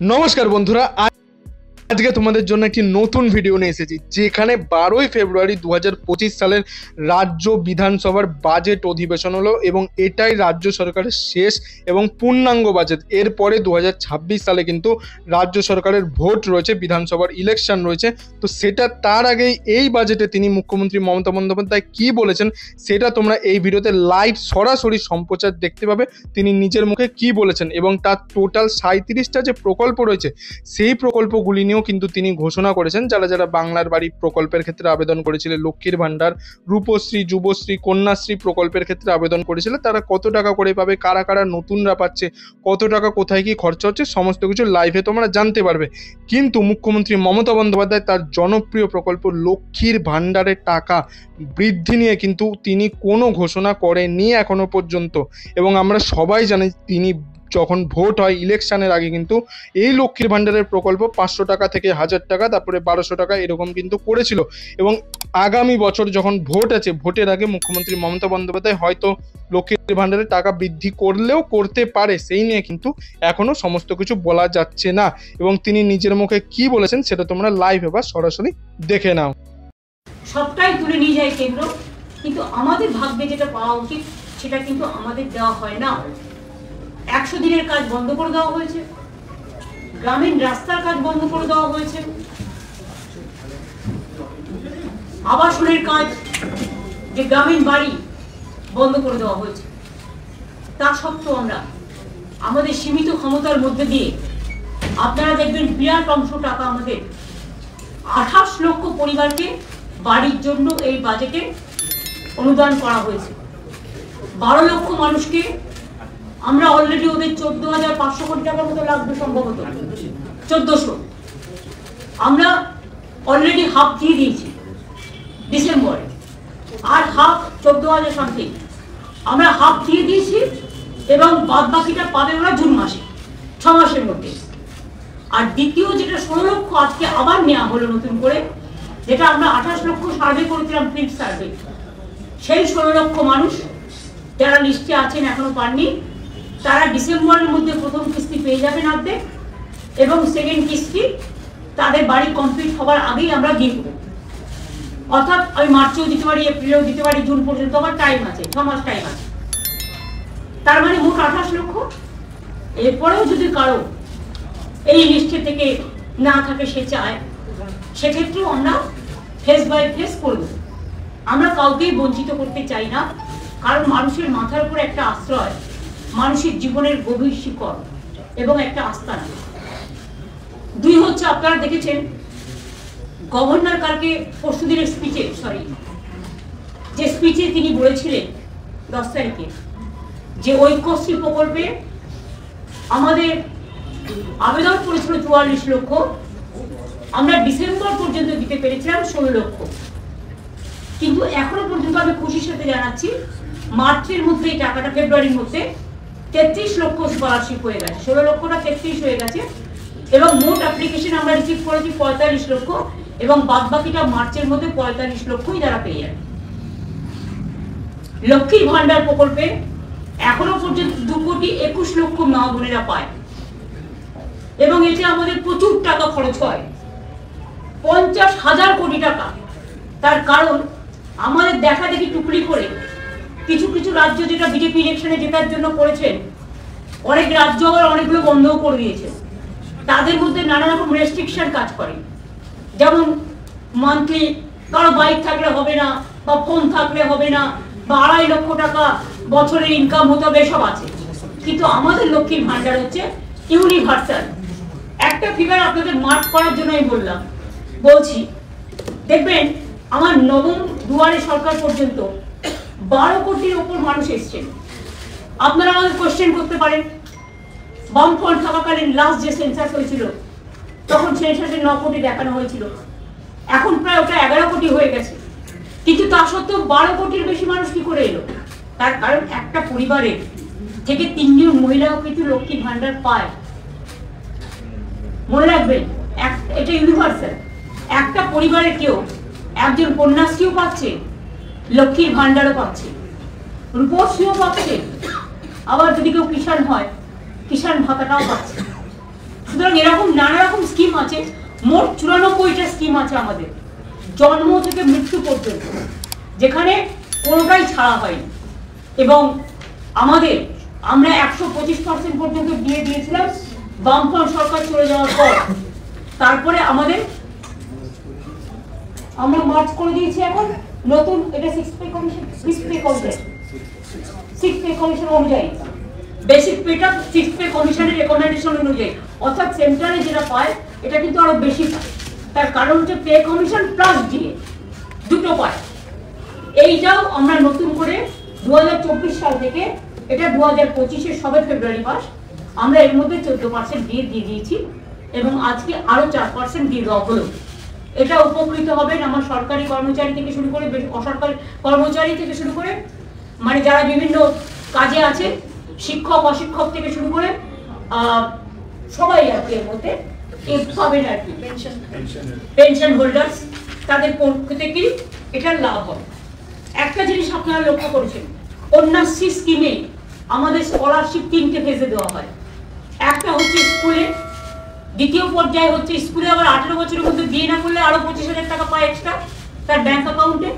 নমস্কার বন্ধুরা, আজকে তোমাদের জন্য একটি নতুন ভিডিও নিয়ে এসেছি যেখানে 12ই ফেব্রুয়ারি 2025 সালের রাজ্য বিধানসভার বাজেট অধিবেশন হলো এবং এটাই রাজ্য সরকারের শেষ এবং পূর্ণাঙ্গ বাজেট। এরপরে 2026 সালে কিন্তু রাজ্য সরকারের ভোট রয়েছে, বিধানসভার ইলেকশন রয়েছে। তো সেটা তার আগেই এই বাজেটে তিনি মুখ্যমন্ত্রী মমতা বন্দ্যোপাধ্যায় কী বলেছেন সেটা তোমরা এই ভিডিওতে লাইভ সরাসরি সম্প্রচার দেখতে পাবে। তিনি নিজের মুখে কি বলেছেন এবং তার টোটাল 37টা যে প্রকল্প রয়েছে সেই প্রকল্পগুলি নিয়েও কিন্তু তিনি ঘোষণা করেছেন। যারা যারা বাংলার বাড়ি প্রকল্পের ক্ষেত্রে আবেদন করেছিলেন, লক্ষ্মীর ভাণ্ডার, রূপশ্রী, যুবশ্রী, কন্যাশ্রী প্রকল্পের ক্ষেত্রে আবেদন করেছিল, তারা কত টাকা করে পাবে, কারা কারা নতুনরা পাচ্ছে, কত টাকা কোথায় কি খরচা হচ্ছে, সমস্ত কিছু লাইভে তোমরা জানতে পারবে। কিন্তু মুখ্যমন্ত্রী মমতা বন্দ্যোপাধ্যায় তার জনপ্রিয় প্রকল্প লক্ষ্মীর ভাণ্ডারের টাকা বৃদ্ধি নিয়ে কিন্তু তিনি কোনো ঘোষণা করেননি এখনো পর্যন্ত। এবং আমরা সবাই জানি তিনি যখন ভোট হয় ইলেকশনের আগে কিন্তু এই লক্ষ্মীর ভাণ্ডারের প্রকল্প 500 টাকা থেকে 1000 টাকা, তারপরে 1200 টাকা এরকম কিন্তু করেছিল। এবং আগামী বছর যখন ভোট আছে, ভোটের আগে মুখ্যমন্ত্রী মমতা বন্দ্যোপাধ্যায় হয়তো লক্ষ্মীর ভাণ্ডারের টাকা বৃদ্ধি করলেও করতে পারে, সেই নিয়ে কিন্তু এখনো সমস্ত কিছু বলা যাচ্ছে না। এবং তিনি নিজের মুখে কি বলেছেন সেটা তোমরা লাইভ বা সরাসরি দেখে নাও। সবটাই তুলে নিয়ে যায় কেন্দ্র, কিন্তু আমাদের ভাগ্যে যেটা পাওয়া উচিত সেটা কিন্তু আমাদের দেওয়া হয় না। 100 দিনের কাজ বন্ধ করে দেওয়া হয়েছে, গ্রামীণ রাস্তার কাজ বন্ধ করে দেওয়া হয়েছে, আবাসনের কাজ, যে গ্রামীণ বাড়ি বন্ধ করে দেওয়া হয়েছে। তা সত্ত্বেও আমরা আমাদের সীমিত ক্ষমতার মধ্যে দিয়ে আপনারা দেখবেন বিরাট অংশ টাকা আমাদের 28 লক্ষ পরিবারকে বাড়ির জন্য এই বাজেটে অনুদান করা হয়েছে। 12 লক্ষ মানুষকে আমরা অলরেডি ওদের 14,500 কোটি টাকার মতো লাগবে, সম্ভবত 1400 আমরা অলরেডি হাফ দিয়ে দিয়েছি ডিসেম্বরে, আর হাফ 14,000 সামথিং আমরা হাফ দিয়ে দিয়েছি এবং বাদ বাকিটা পাবে ওরা জুন মাসে, 6 মাসের মধ্যে। আর দ্বিতীয় যেটা 16 লক্ষ আজকে আবার নেওয়া হলো নতুন করে, যেটা আমরা 28 লক্ষ সার্ভে করেছিলাম, ফিল্ড সার্ভে, সেই 16 লক্ষ মানুষ যারা লিস্টে আছেন এখনো পাননি, তারা ডিসেম্বরের মধ্যে প্রথম কিস্তি পেয়ে যাবেন অর্ধেক, এবং সেকেন্ড কিস্তি তাদের বাড়ি কমপ্লিট হওয়ার আগেই আমরা দিয়ে দেবো। অর্থাৎ আমি মার্চেও দিতে পারি, এপ্রিলেও দিতে পারি, জুন পর্যন্ত আমার টাইম আছে, 6 মাস টাইম আছে। তার মানে মোট 28 লক্ষ। এরপরেও যদি কারো এই লিস্টে থেকে না থাকে, সে চায়, সেক্ষেত্রেও আমরা ফেস বাই ফেস করব। আমরা কাউকেই বঞ্চিত করতে চাই না, কারণ মানুষের মাথার উপরে একটা আশ্রয়, মানুষের জীবনের গভীর শিকড় এবং একটা আস্থানা। 2 হচ্ছে, আপনারা দেখেছেন গভর্নর কালকে পরশুদিনের স্পিচে, যে স্পিচে তিনি বলেছিলেন 10 তারিখে যে ঐক্যশ্রী প্রকল্পে আমাদের আবেদন করেছিল 44 লক্ষ, আমরা ডিসেম্বর পর্যন্ত দিতে পেরেছিলাম 16 লক্ষ। কিন্তু এখনো পর্যন্ত আমি খুশির সাথে জানাচ্ছি, মার্চের মধ্যে এই টাকাটা, ফেব্রুয়ারির মধ্যে 33 লক্ষ স্কলারশিপ হয়ে গেছে, 16 লক্ষটা 33 হয়ে গেছে। এবং মোট অ্যাপ্লিকেশন আমরা রিসিভ করেছি 45 লক্ষ, এবং বাদ বাকিটা মার্চের মধ্যে 45 লক্ষই তারা পেয়ে যাবে। লক্ষ্মীর ভাণ্ডার প্রকল্পে এখনো পর্যন্ত 2,21 লক্ষ মা বোনেরা পায়, এবং এতে আমাদের প্রচুর টাকা খরচ হয়, 50,000 কোটি টাকা। তার কারণ আমাদের দেখা দেখি টুকরি করে কিছু কিছু রাজ্য, যেটা বিজেপি ইলেকশনে জেতার জন্য করেছেন, অনেক রাজ্য আবার অনেকগুলো বন্ধও করে দিয়েছে। তাদের মধ্যে নানা রকম রেস্ট্রিকশন কাজ করে, যেমন মান্থলি কারো বাইক থাকলে হবে না, বা ফোন থাকলে হবে না, বা 2.5 লক্ষ টাকা বছরের ইনকাম হতে হবে, সব আছে। কিন্তু আমাদের লক্ষ্মীর ভাণ্ডার হচ্ছে ইউনিভার্সাল। একটা ফিগার আপনাদের মার্ক করার জন্য আমি বলছি, দেখবেন আমার নবম দুয়ারে সরকার পর্যন্ত 12 কোটির ওপর মানুষ এসছেন। আপনারা আমাদের কোয়েশ্চেন করতে পারেন, বামফ্রন্ট থাকাকালীন লাস্ট যে সেন্সাস হয়েছিল তখন সেন্সাসে 9 কোটি দেখানো হয়েছিল, এখন প্রায় ওটা 11 কোটি হয়ে গেছে। কিন্তু তা সত্ত্বেও 12 কোটির বেশি মানুষ কি করে এলো? তার কারণ একটা পরিবারের থেকে 3 জন মহিলাও কিন্তু লক্ষ্মীর ভাণ্ডার পায়। মনে রাখবেন, এটা ইউনিভার্সাল। একটা পরিবারের কেউ একজন কন্যাশ্রীও পাচ্ছে, লক্ষ্মীর ভাণ্ডারও পাচ্ছে, রূপশ্রীও পাচ্ছে, আবার যদি কেউ কিষাণ হয় কিষাণ ভাতাটাও পাচ্ছে। সুতরাং এরকম নানা রকম স্কিম আছে, মোট 94টা স্কিম আছে আমাদের জন্ম থেকে মৃত্যু পর্যন্ত, যেখানে কোনোটাই ছাড়া হয়নি। এবং আমরা 125% পর্যন্ত দিয়ে দিয়েছিলাম বামফ্রন্ট সরকার চলে যাওয়ার পর। তারপরে আমরা মার্চ করে দিয়েছি এখন নতুন, এটা 6 পে কমিশন অনুযায়ী, বেসিক পেটা 6 পে কমিশনের রেকমেন্ডেশন অনুযায়ী, অর্থাৎ সেন্টারে যেটা পায় এটা কিন্তু আরো বেশি পায়। তার কারণ হচ্ছে পে কমিশন প্লাস ডিএ দুটো পায়। এইটাও আমরা নতুন করে 2024 সাল থেকে, এটা 2025-এর সবে ফেব্রুয়ারি মাস, আমরা এর মধ্যে 14% দিয়ে দিয়েছি এবং আজকে আরো 4% দিয়ে দেওয়া হলো। এটা উপকৃত হবেন আমার সরকারি কর্মচারী থেকে শুরু করে অসরকারি কর্মচারী থেকে শুরু করে, মানে যারা বিভিন্ন কাজে আছে, শিক্ষক অশিক্ষক থেকে শুরু করে সবাই আর কি এর মধ্যে পাবেন আর কি। পেনশন হোল্ডার্স তাদের পক্ষ থেকে এটার লাভ হবে। একটা জিনিস আপনারা লক্ষ্য করেছেন, কন্যাশ্রী স্কিমে আমাদের স্কলারশিপ 3টে ফেজে দেওয়া হয়। একটা হচ্ছে স্কুলে, দ্বিতীয় পর্যায়ে হচ্ছে স্কুলে আবার 18 বছরের মধ্যে বিয়ে না করলে আরো 25,000 টাকা পায় এক্সট্রা তার ব্যাংক অ্যাকাউন্টে।